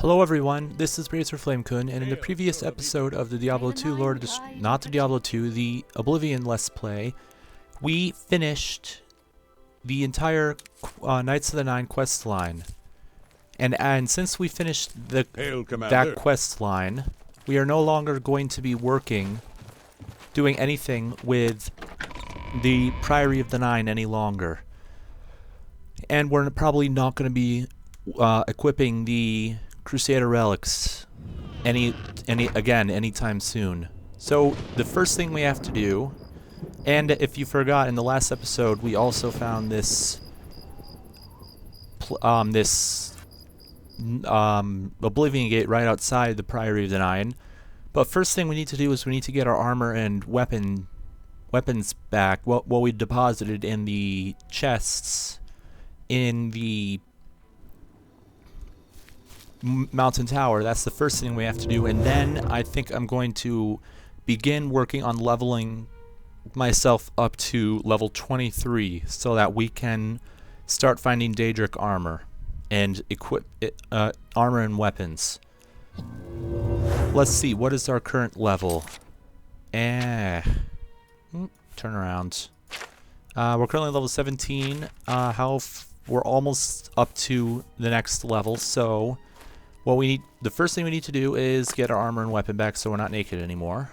Hello everyone, this is Razorflamekun, and in the previous episode of the Diablo 2 not the Diablo 2, the Oblivion Let's Play, we finished the entire Knights of the Nine quest line. And since we finished that quest line, we are no longer going to be doing anything with the Priory of the Nine any longer. And we're probably not going to be equipping the Crusader relics anytime soon. So the first thing we have to do, and if you forgot, in the last episode we also found this Oblivion gate right outside the Priory of the Nine. But first thing we need to do is we need to get our armor and weapons back. What we deposited in the chests in the mountain tower. That's the first thing we have to do, and then I think I'm going to begin working on leveling myself up to level 23 so that we can start finding Daedric armor and equip armor and weapons. Let's see, what is our current level? Turn around. We're currently level 17. We're almost up to the next level, so the first thing we need to do is get our armor and weapon back so we're not naked anymore.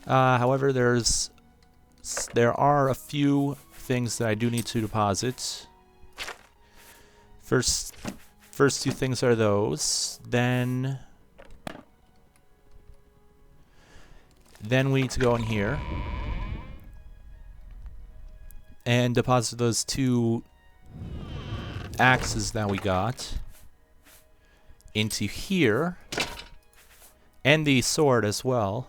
However, there are a few things that I do need to deposit. First two things are those. Then we need to go in here and deposit those two axes that we got into here, and the sword as well.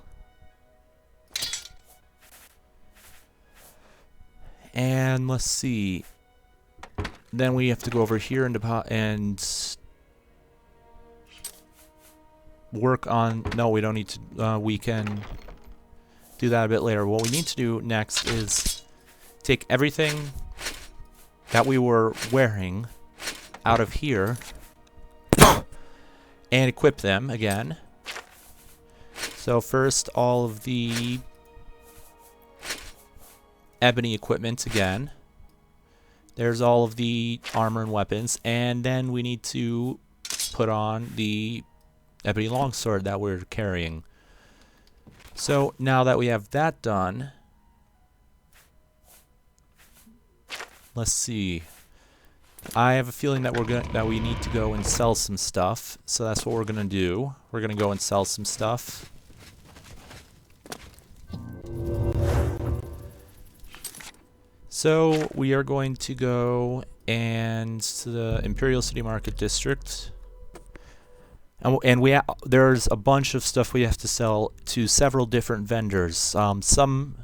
And let's see. Then we have to go over here and work on. No, we don't need to. We can do that a bit later. What we need to do next is take everything that we were wearing out of here and equip them again. So first, all of the ebony equipment again. There's all of the armor and weapons, and then we need to put on the ebony longsword that we're carrying. So now that we have that done, let's see. I have a feeling that we need to go and sell some stuff, so that's what we're gonna do. We're gonna go and sell some stuff. So we are going to go and to the Imperial City Market District, and there's a bunch of stuff we have to sell to several different vendors. Some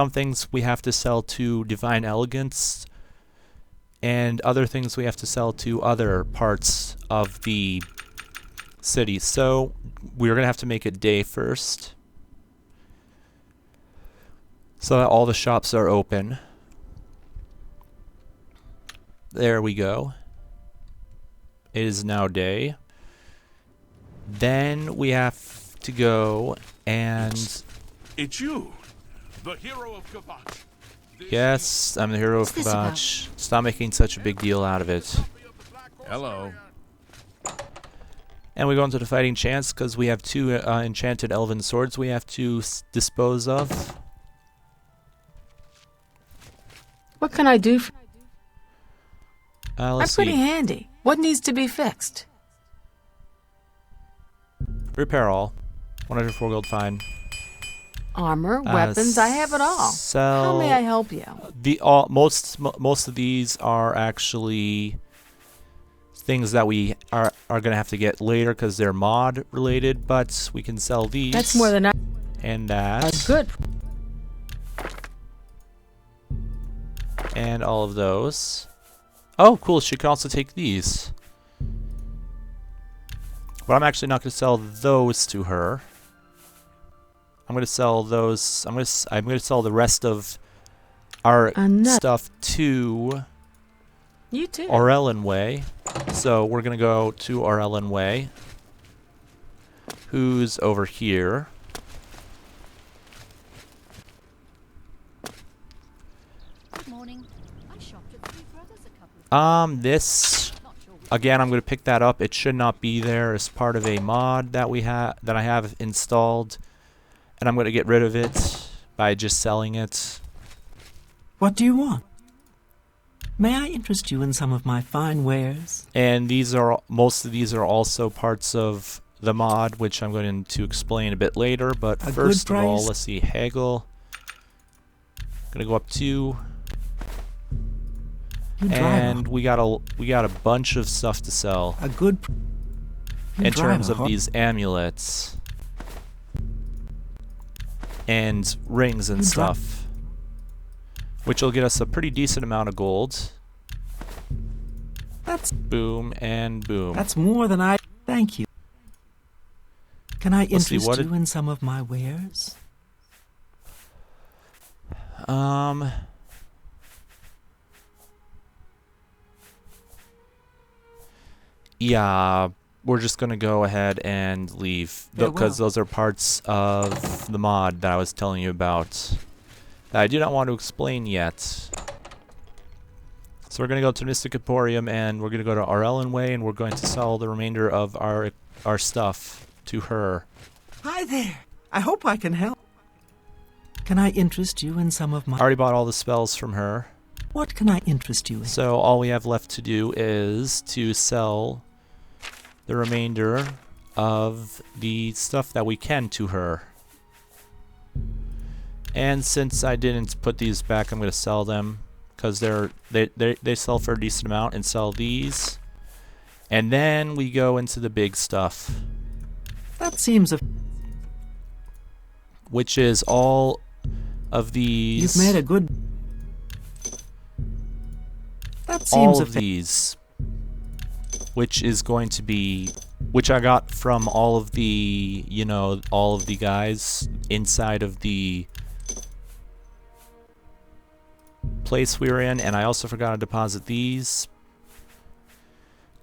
things we have to sell to Divine Elegance, and other things we have to sell to other parts of the city. So we're going to have to make it day first, so that all the shops are open. There we go. It is now day. Then we have to go and... It's you, the hero of Kavach. Yes, I'm the hero of Kavach. Stop making such a big deal out of it. Hello. And we go into the fighting chance because we have two enchanted elven swords we have to dispose of. What can I do? Let's I'm pretty see. handy. What needs to be fixed? Repair all. 104 gold fine. Armor, weapons, I have it all. How may I help you? Most of these are actually things that we are gonna have to get later because they're mod related, but we can sell these. That's more than I. And that. Good. And all of those. Oh, cool! She can also take these. But I'm actually not gonna sell those to her. I'm gonna sell those. I'm gonna sell the rest of our stuff to You too. Orellan Way. So we're going to go to our Ellen Way, who's over here. Good morning. I shopped at Three Brothers a couple of This, Not sure which again, I'm going to pick that up. It should not be there as part of a mod that I have installed, and I'm going to get rid of it by just selling it. What do you want? May I interest you in some of my fine wares? And most of these are also parts of the mod, which I'm going to explain a bit later. But A first good of all, price? let's see, haggle. Gonna go up 2, You drive and we got a bunch of stuff to sell a good. You in drive terms a of hard- these amulets and rings and You drive- stuff, which will get us a pretty decent amount of gold. Boom and boom. That's more than I. Thank you. Can I Let's see, interest what you in some of my wares? Yeah, we're just gonna go ahead and leave because those are parts of the mod that I was telling you about that I do not want to explain yet. So we're gonna go to Mystic Emporium, and we're gonna go to our Ellen Way, and we're going to sell the remainder of our stuff to her. Hi there. I hope I can help. Can I interest you in some of I my... already bought all the spells from her. What can I interest you in? So all we have left to do is to sell the remainder of the stuff that we can to her. And since I didn't put these back, I'm going to sell them because they sell for a decent amount, and sell these. And then we go into the big stuff, That seems a... which is all of these. You've made a good... That seems all a... of these, which is going to be, which I got from all of the, all of the guys inside of the place we were in. And I also forgot to deposit these.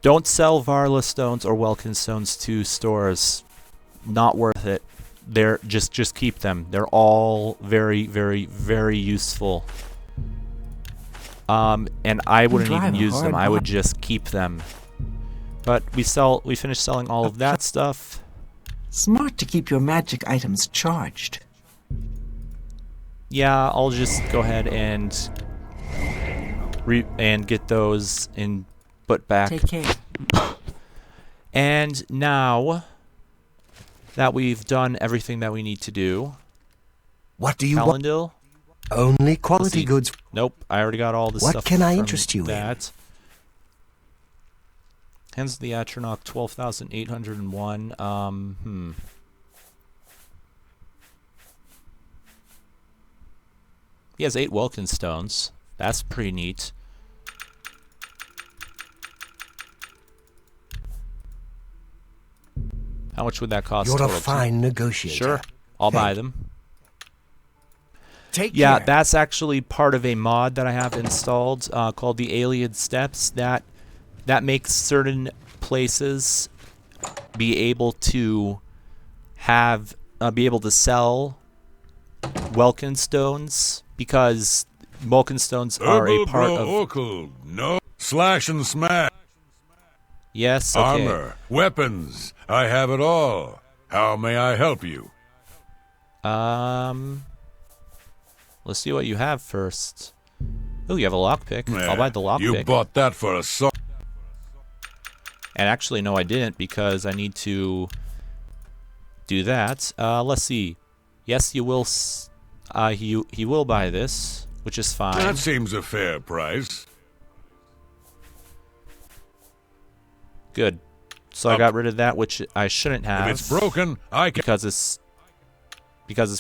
Don't sell Varla stones or Welkin stones to stores. Not worth it. They're just keep them. They're all very, very, very useful. And I wouldn't even use them. I would just keep them. But we finished selling all of that stuff. Smart to keep your magic items charged. Yeah, I'll just go ahead and get those put back. Take care. And now that we've done everything that we need to do, What do you want? Calendil? Only quality see. goods. Nope, I already got all the What stuff. can I from interest you in? that. Hands of the Atronach, 12,801. He has 8 Welkin stones. That's pretty neat. How much would that cost? You're a total? fine negotiator. Sure, I'll buy Thank them. Take Yeah, care. that's actually part of a mod that I have installed called the Alien Steps that makes certain places be able to sell Welkin stones, because Welkin stones are a part of... No. Slash and smash. Yes, okay. Armor. Weapons. I have it all. How may I help you? Let's see what you have first. Oh, you have a lockpick. I'll buy the lockpick. You bought that for a song. And actually, no, I didn't, because I need to do that. Let's see. Yes, you will. He will buy this, which is fine. That seems a fair price. Good. So I got rid of that, which I shouldn't have. If it's broken, I can. because it's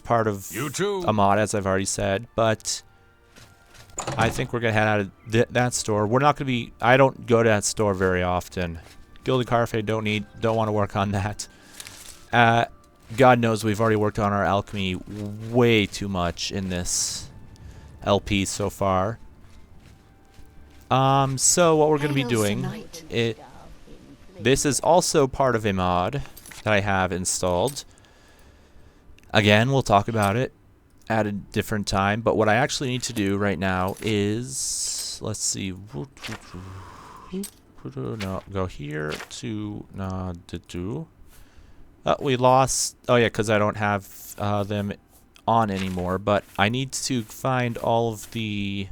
part of You too. a mod, as I've already said. But I think we're gonna head out of that store. We're not gonna be. I don't go to that store very often. Gilded Carfe don't want to work on that. God knows we've already worked on our alchemy way too much in this LP so far. So what we're going to be doing, this is also part of a mod that I have installed. Again, we'll talk about it at a different time, but what I actually need to do right now is, let's see, no, go here to, we lost, oh yeah, because I don't have them on anymore, but I need to find all of the,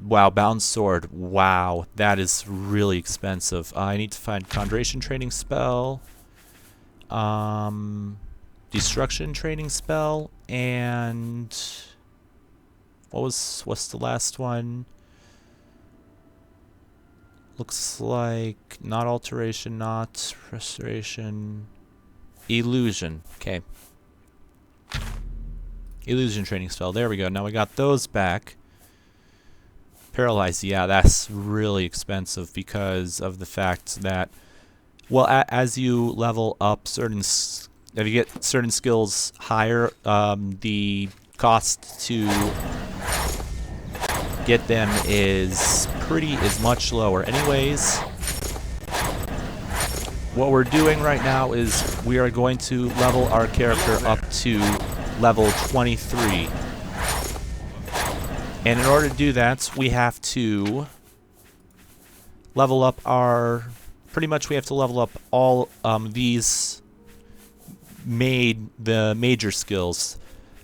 wow, bound sword, wow, that is really expensive. I need to find Conjuration training spell, destruction training spell, and what's the last one? Looks like not alteration, not restoration, illusion. Okay. Illusion training spell. There we go. Now we got those back. Paralyzed. Yeah, that's really expensive because of the fact that, well, as you level up certain, if you get certain skills higher, the cost to get them is much lower. Anyways, what we're doing right now is we are going to level our character up to level 23. And in order to do that, we have to level up our, pretty much we have to level up all the major skills.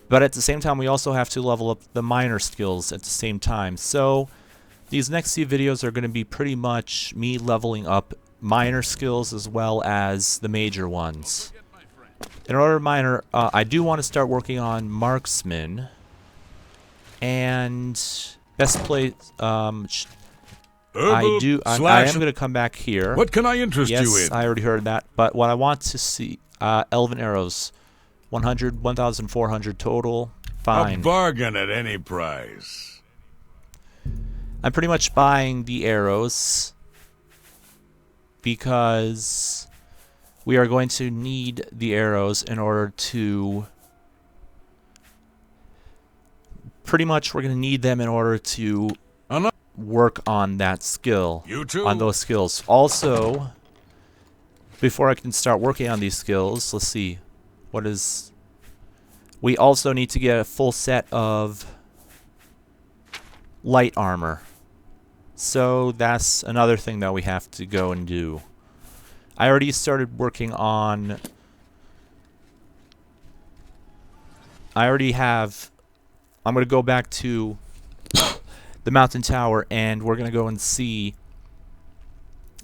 But at the same time, we also have to level up the minor skills at the same time. So these next few videos are going to be pretty much me leveling up minor skills as well as the major ones. In order to minor, I do want to start working on marksman. And best place, I am going to come back here. What can I interest you in? Yes, I already heard that. But what I want to see, elven arrows. 1,400 total. Fine. A bargain at any price. I'm pretty much buying the arrows because we are going to need the arrows in order to, pretty much we're going to need them in order to work on that skill. You too. On those skills. Also, before I can start working on these skills, let's see. We also need to get a full set of light armor. So that's another thing that we have to go and do. I already started working on, I'm going to go back to the mountain tower and we're going to go and see,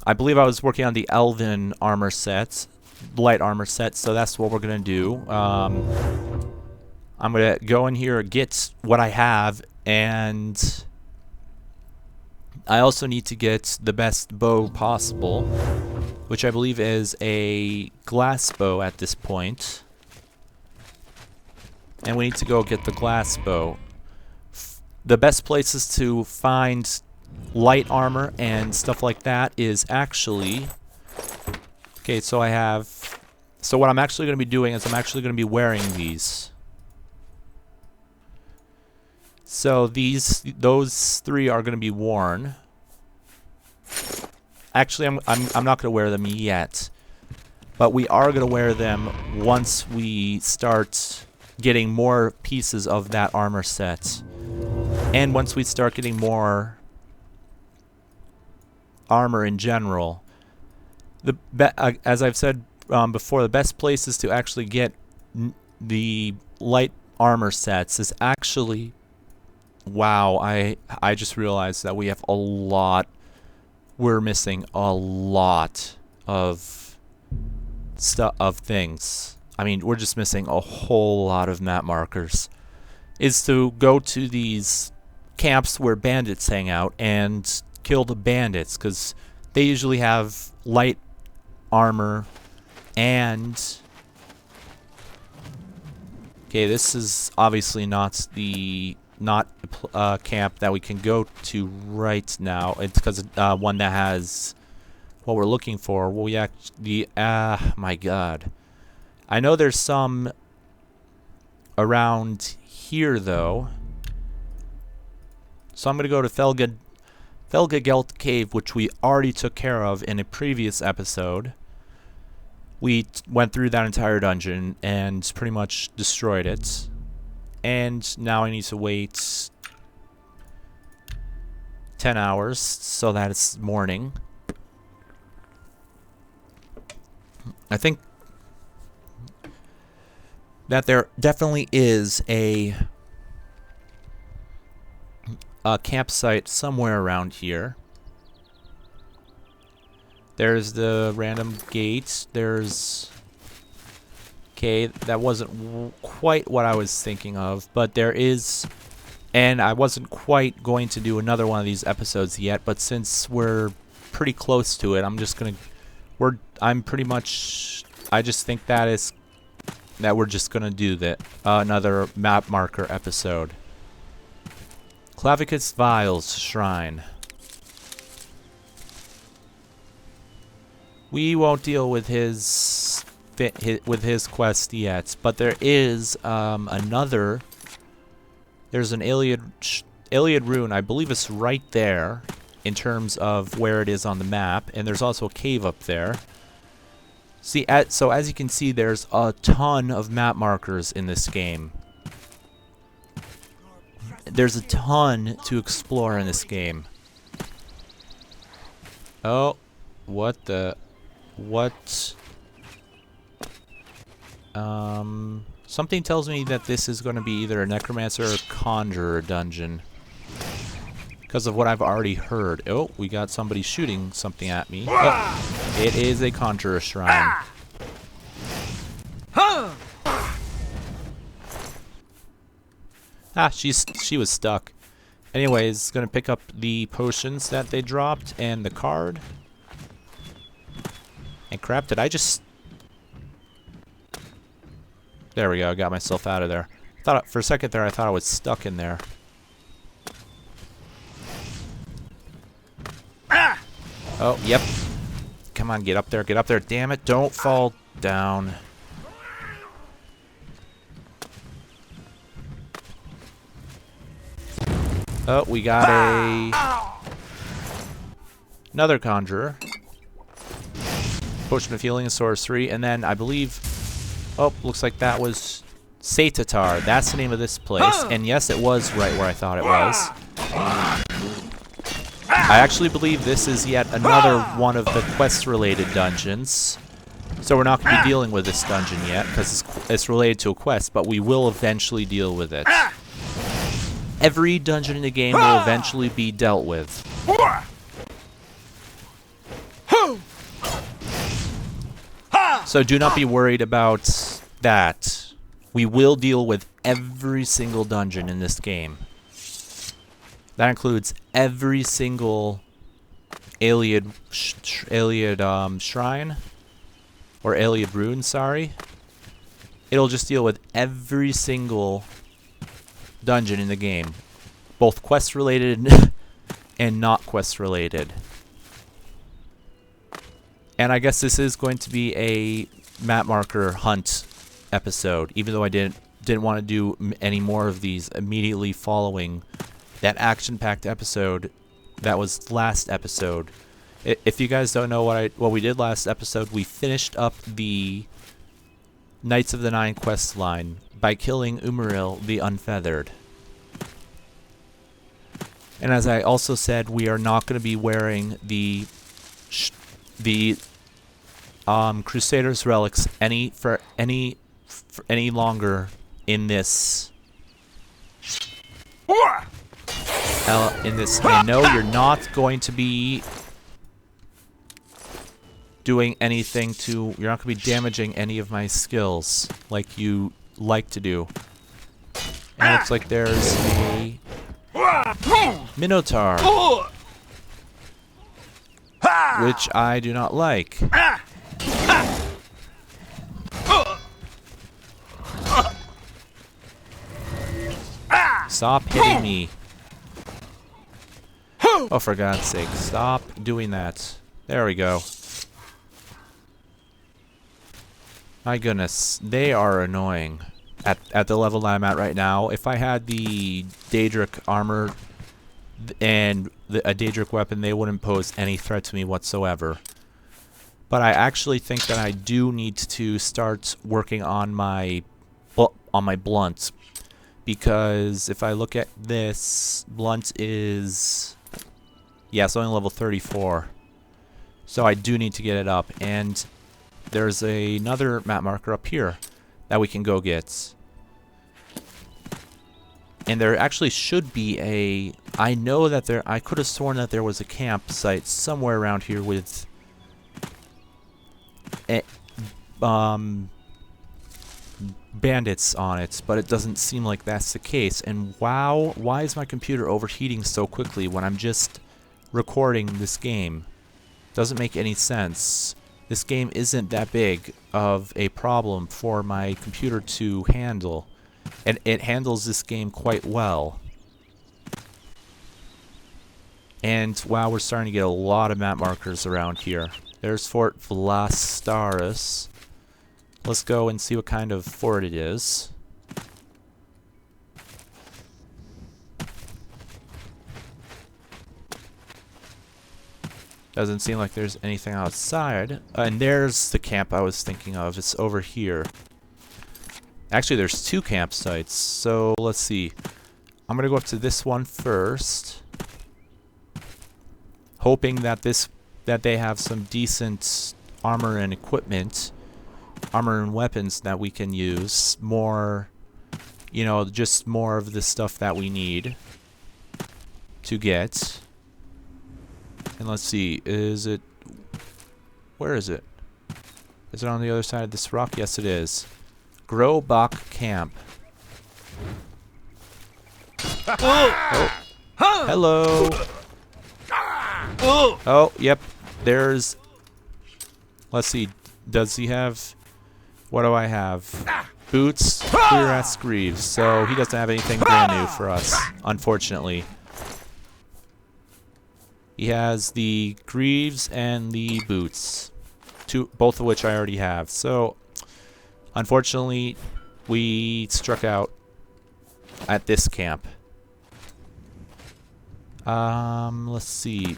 I believe I was working on the elven armor sets. Light armor set, so that's what we're gonna do. I'm gonna go in here, get what I have, and I also need to get the best bow possible, which I believe is a glass bow at this point. And we need to go get the glass bow. The best places to find light armor and stuff like that is actually, okay, so so what I'm actually going to be doing is I'm actually going to be wearing these. So those three are going to be worn. Actually, I'm not going to wear them yet, but we are going to wear them once we start getting more pieces of that armor set, and once we start getting more armor in general. As I've said before, the best places to actually get the light armor sets is actually, wow, I just realized that we have a lot, we're missing a lot of things. I mean, we're just missing a whole lot of map markers. Is to go to these camps where bandits hang out and kill the bandits, because they usually have light armor and, okay, this is obviously not a camp that we can go to right now. It's because one that has what we're looking for. Well, my god, I know there's some around here though, So I'm going to go to Thelgagelt Cave, which we already took care of in a previous episode. We went through that entire dungeon and pretty much destroyed it. And now I need to wait 10 hours so that it's morning. I think that there definitely is a campsite somewhere around here. There's the random gate. There's... Okay, that wasn't quite what I was thinking of, but there is... And I wasn't quite going to do another one of these episodes yet, but since we're pretty close to it, I'm just gonna... I'm pretty much... I just think that we're just gonna do that. Another map marker episode. Clavicus Vile's Shrine. We won't deal with his quest yet, but there is another. There's an Iliad rune. I believe it's right there in terms of where it is on the map, and there's also a cave up there. See, so as you can see, there's a ton of map markers in this game. There's a ton to explore in this game. Oh, what the... What? Something tells me that this is going to be either a necromancer or conjurer dungeon. Because of what I've already heard. Oh, we got somebody shooting something at me. Oh, it is a conjurer shrine. Ah, she was stuck. Anyways, gonna pick up the potions that they dropped and the card. And crap, did I just... There we go, I got myself out of there. For a second there, I thought I was stuck in there. Oh, yep. Come on, get up there, damn it, don't fall down. Oh, we got another conjurer. Potion of healing and sorcery, and then I believe... Oh, looks like that was Satatar. That's the name of this place. And yes, it was right where I thought it was. I actually believe this is yet another one of the quest-related dungeons. So we're not going to be dealing with this dungeon yet, because it's related to a quest, but we will eventually deal with it. Every dungeon in the game will eventually be dealt with. So do not be worried about that. We will deal with every single dungeon in this game. That includes every single Iliad shrine. Or Iliad rune, sorry. It'll just deal with every single dungeon in the game. Both quest related and not quest related. And I guess this is going to be a map marker hunt episode, even though I didn't want to do any more of these immediately following that action-packed episode that was last episode. If you guys don't know what we did last episode, we finished up the Knights of the Nine quest line by killing Imperial the Unfeathered. And as I also said, we are not going to be wearing the Crusader's relics any longer in this. I know you're not going to be doing anything to. You're not going to be damaging any of my skills like you like to do. And it looks like there's a Minotaur, which I do not like. Stop hitting me. Oh, for God's sake, stop doing that. There we go. My goodness, they are annoying at the level I'm at right now. If I had the Daedric armor and a Daedric weapon, they wouldn't pose any threat to me whatsoever. But I actually think that I do need to start working on my blunt, because if I look at this, blunt is, yeah, it's only level 34. So I do need to get it up, and there's another map marker up here that we can go get. And there actually should be a, I know that there, I could have sworn that there was a campsite somewhere around here with bandits on it, but it doesn't seem like that's the case. And wow, why is my computer overheating so quickly when I'm just recording this game? Doesn't make any sense. This game isn't that big of a problem for my computer to handle, and it handles this game quite well. And wow, we're starting to get a lot of map markers around here. There's Fort Vlastaris. Let's go and see what kind of fort it is. Doesn't seem like there's anything outside. And there's the camp I was thinking of. It's over here. Actually, there's two campsites. So let's see. I'm gonna go up to this one first, hoping that they have some decent armor and equipment, armor and weapons that we can use. More, you know, just more of the stuff that we need to get. And let's see, is it, where is it? Is it on the other side of this rock? Yes, it is. Grobach Camp. Oh. Hello. Oh, yep. There's, let's see, does he have, what do I have? Boots, Cuirass Greaves. So he doesn't have anything brand new for us, unfortunately. He has the Greaves and the Boots, both of which I already have. So, unfortunately, we struck out at this camp. Let's see.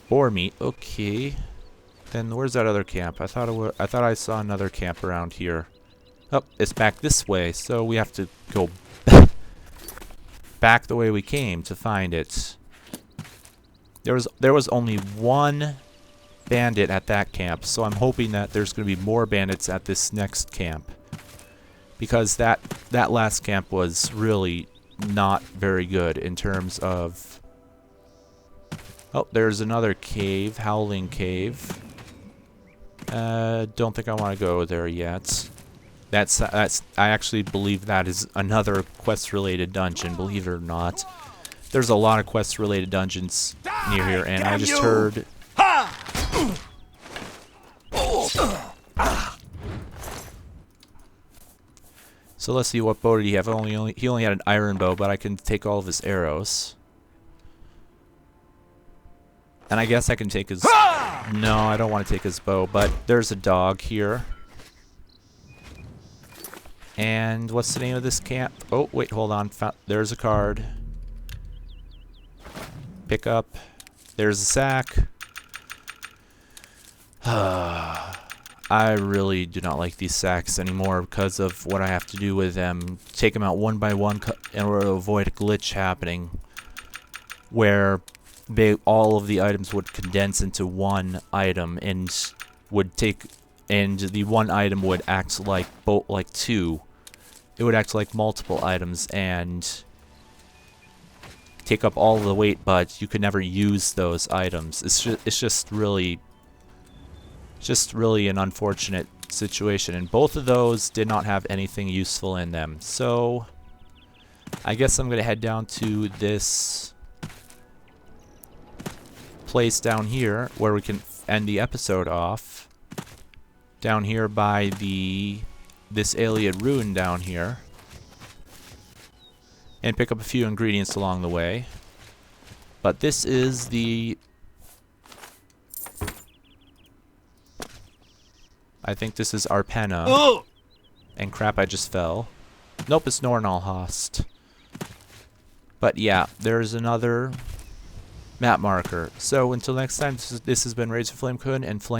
Boar meat, okay. Then where's that other camp? I thought I saw another camp around here. Oh, it's back this way, so we have to go back the way we came to find it. There was only one bandit at that camp, so I'm hoping that there's going to be more bandits at this next camp, because that last camp was really not very good in terms of. Oh, there's another cave, Howling Cave. Don't think I want to go there yet. That's I actually believe that is another quest-related dungeon, believe it or not. There's a lot of quest-related dungeons near here, and I just heard. So let's see, what bow did he have? He only had an iron bow, but I can take all of his arrows. And I guess I can take his. No, I don't want to take his bow, but there's a dog here. And what's the name of this camp? Oh, wait, hold on. There's a card. Pick up. There's a sack. I really do not like these sacks anymore because of what I have to do with them. Take them out one by one in order to avoid a glitch happening where all of the items would condense into one item and the one item would act like two. It would act like multiple items and take up all of the weight, but you could never use those items. It's just really an unfortunate situation, and both of those did not have anything useful in them. So I guess I'm gonna head down to this place down here where we can end the episode off. Down here by this Iliad ruin down here, and pick up a few ingredients along the way. But this is I think this is Arpenna. And crap, I just fell. Nope, it's Nornalhost. But yeah, there's another map marker. So until next time, this has been Razorflamekun and Flame.